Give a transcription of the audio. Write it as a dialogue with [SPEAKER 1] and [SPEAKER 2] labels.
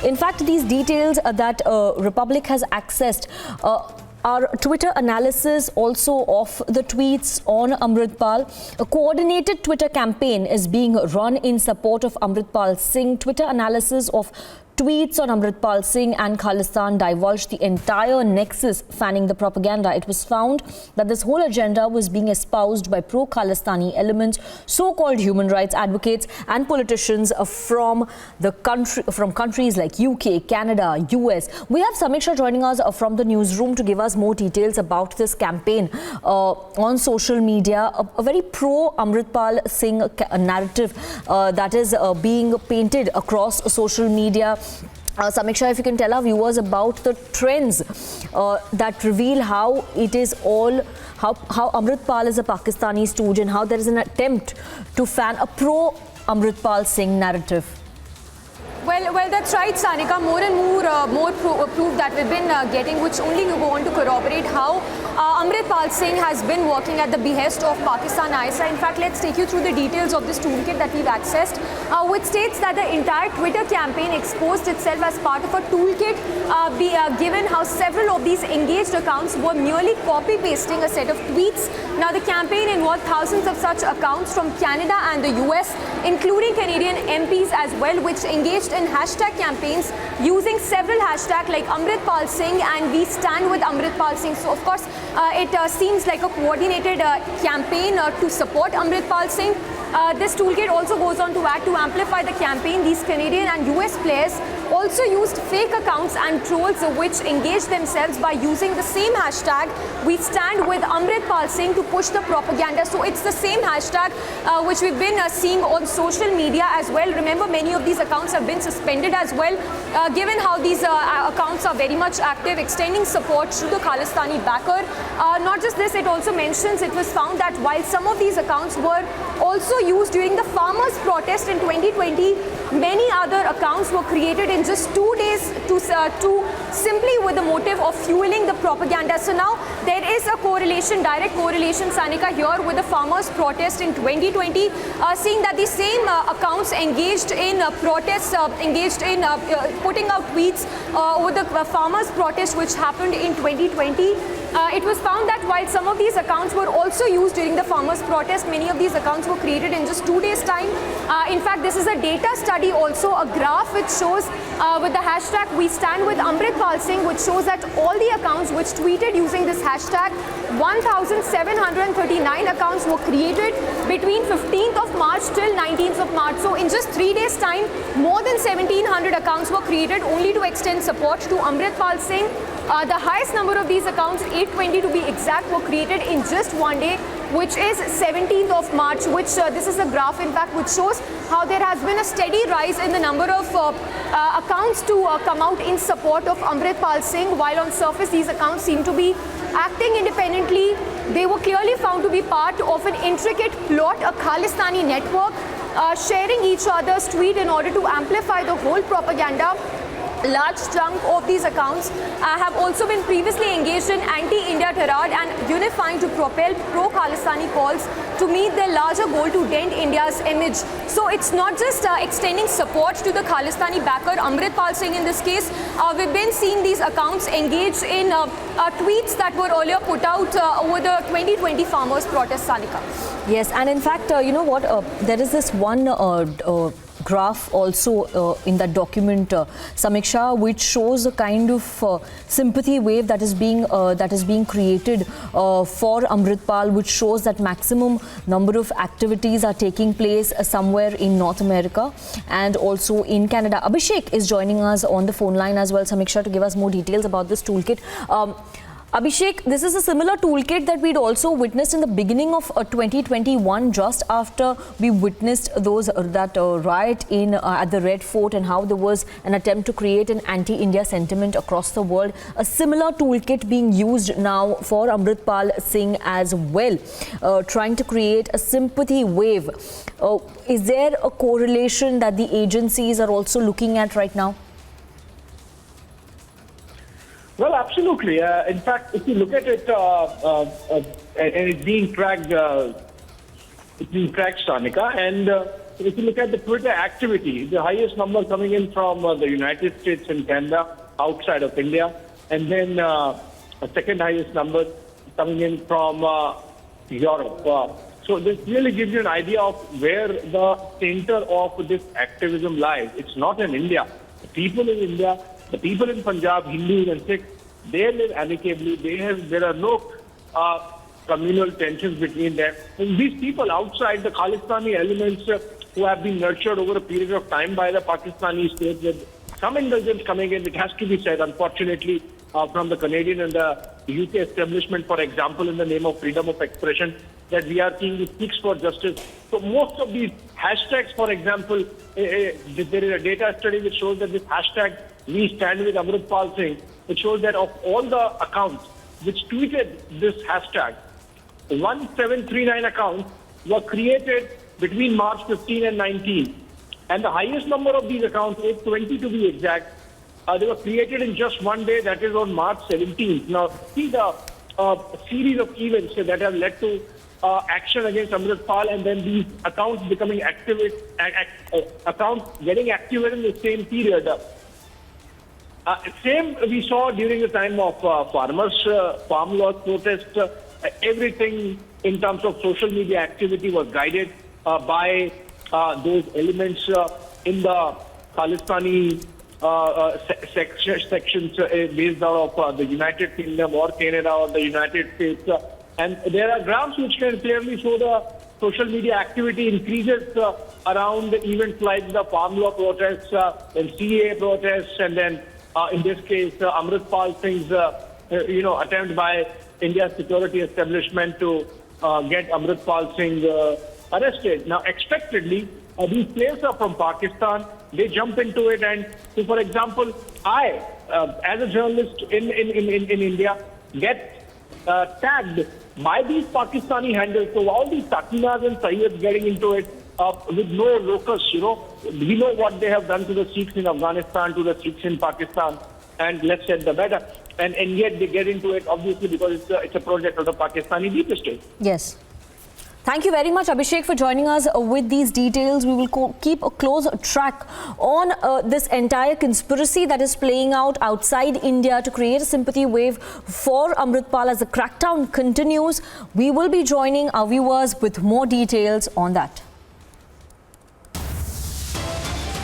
[SPEAKER 1] In fact, these details that Republic has accessed our Twitter analysis also of the tweets on Amritpal. A coordinated Twitter campaign is being run in support of Amritpal Singh. Twitter analysis of tweets on Amritpal Singh and Khalistan divulged the entire nexus fanning the propaganda. It was found that this whole agenda was being espoused by pro-Khalistani elements, so-called human rights advocates and politicians from countries like UK, Canada, US. We have Samiksha joining us from the newsroom to give us more details about this campaign on social media. A very pro-Amritpal Singh narrative that is being painted across social media. Samiksha, if you can tell our viewers about the trends that reveal how it is all, how Amritpal is a Pakistani stooge and how there is an attempt to fan a pro-Amritpal Singh narrative.
[SPEAKER 2] Well, that's right, Sanika. More and more proof that we've been getting, which only go on to corroborate how Amritpal Singh has been working at the behest of Pakistan ISI. In fact, let's take you through the details of this toolkit that we've accessed, which states that the entire Twitter campaign exposed itself as part of a toolkit, given how several of these engaged accounts were merely copy-pasting a set of tweets. Now, the campaign involved thousands of such accounts from Canada and the US, including Canadian MPs as well, which engaged in hashtag campaigns using several hashtags like Amritpal Singh and We Stand with Amritpal Singh. So, of course, it seems like a coordinated campaign to support Amritpal Singh. This toolkit also goes on to add to amplify the campaign. These Canadian and US players also used fake accounts and trolls which engaged themselves by using the same hashtag We Stand with Amritpal Singh to push the propaganda. So it's the same hashtag which we've been seeing on social media as well. Remember, many of these accounts have been suspended as well, given how these accounts are very much active, extending support to the Khalistani backer. Not just this, it also mentions it was found that while some of these accounts were also used during the farmers' protest in 2020, many other accounts were created in just 2 days to simply with the motive of fueling the propaganda. So now there is a correlation, direct correlation, Sanika, here with the farmers' protest in 2020, seeing that the same accounts engaged in protests, engaged in putting out tweets over the farmers' protest which happened in 2020. It was found that while some of these accounts were also used during the farmers' protest, many of these accounts were created in just 2 days' time. In fact, this is a data study, also a graph which shows with the hashtag We Stand with Amritpal Singh, which shows that all the accounts which tweeted using this hashtag, 1,739 accounts were created between 15th of March till 19th of March. So in just 3 days' time, more than 1,700 accounts were created only to extend support to Amritpal Singh. The highest number of these accounts, 820 to be exact, were created in just 1 day, which is 17th of March, which this is a graph, in fact, which shows how there has been a steady rise in the number of accounts to come out in support of Amritpal Singh. While on surface, these accounts seem to be acting independently, they were clearly found to be part of an intricate plot, a Khalistani network, sharing each other's tweet in order to amplify the whole propaganda. Large chunk of these accounts have also been previously engaged in anti-India tirade and unifying to propel pro-Khalistani calls to meet their larger goal to dent India's image. So it's not just extending support to the Khalistani backer, Amritpal Singh in this case. We've been seeing these accounts engaged in tweets that were earlier put out over the 2020 farmers' protest, Sanika.
[SPEAKER 1] Yes, and in fact, you know what, there is this one graph also in that document, Samiksha, which shows a kind of sympathy wave that is being created for Amritpal, which shows that maximum number of activities are taking place somewhere in North America and also in Canada. Abhishek is joining us on the phone line as well, Samiksha, to give us more details about this toolkit. Abhishek, this is a similar toolkit that we'd also witnessed in the beginning of 2021, just after we witnessed that riot in at the Red Fort, and how there was an attempt to create an anti-India sentiment across the world. A similar toolkit being used now for Amritpal Singh as well, trying to create a sympathy wave. Is there a correlation that the agencies are also looking at right now?
[SPEAKER 3] Well, absolutely. In fact, if you look at it, and it's being tracked, Sanika, and if you look at the Twitter activity, the highest number coming in from the United States and Canada outside of India, and then a second highest number coming in from Europe. So this really gives you an idea of where the center of this activism lies. It's not in India. The people in India, the people in Punjab, Hindus and Sikhs, they live amicably. There are no communal tensions between them. And these people outside, the Khalistani elements who have been nurtured over a period of time by the Pakistani state, with some indulgence coming in, it has to be said, unfortunately, from the Canadian and the UK establishment, for example, in the name of freedom of expression, that we are seeing the Sikhs for justice. So most of these hashtags, for example, there is a data study which shows that this hashtag, We Stand With Amritpal Singh, it shows that of all the accounts which tweeted this hashtag, 1739 accounts were created between March 15 and 19. And the highest number of these accounts, 820 to be exact, they were created in just one day, that is on March 17th. Now, see the series of events that have led to action against Amritpal, and then these accounts becoming accounts getting activated in the same period. Same we saw during the time of farmers' farm law protest. Everything in terms of social media activity was guided by those elements in the Khalistani sections based out of the United Kingdom or Canada or the United States. And there are graphs which can clearly show the social media activity increases around events like the farm law protests, and CAA protests, and then in this case, Amritpal Singh's attempt by India's security establishment to get Amritpal Singh arrested. Now, expectedly, these players are from Pakistan. They jump into it, and so, for example, I, as a journalist in India, get tagged by these Pakistani handles. So all these Sakinas and Sayyids getting into it with no locus, we know what they have done to the Sikhs in Afghanistan, to the Sikhs in Pakistan, and less said the better. And yet they get into it, obviously, because it's a project of the Pakistani deep state.
[SPEAKER 1] Yes. Thank you very much, Abhishek, for joining us with these details. We will keep a close track on this entire conspiracy that is playing out outside India to create a sympathy wave for Amritpal as the crackdown continues. We will be joining our viewers with more details on that.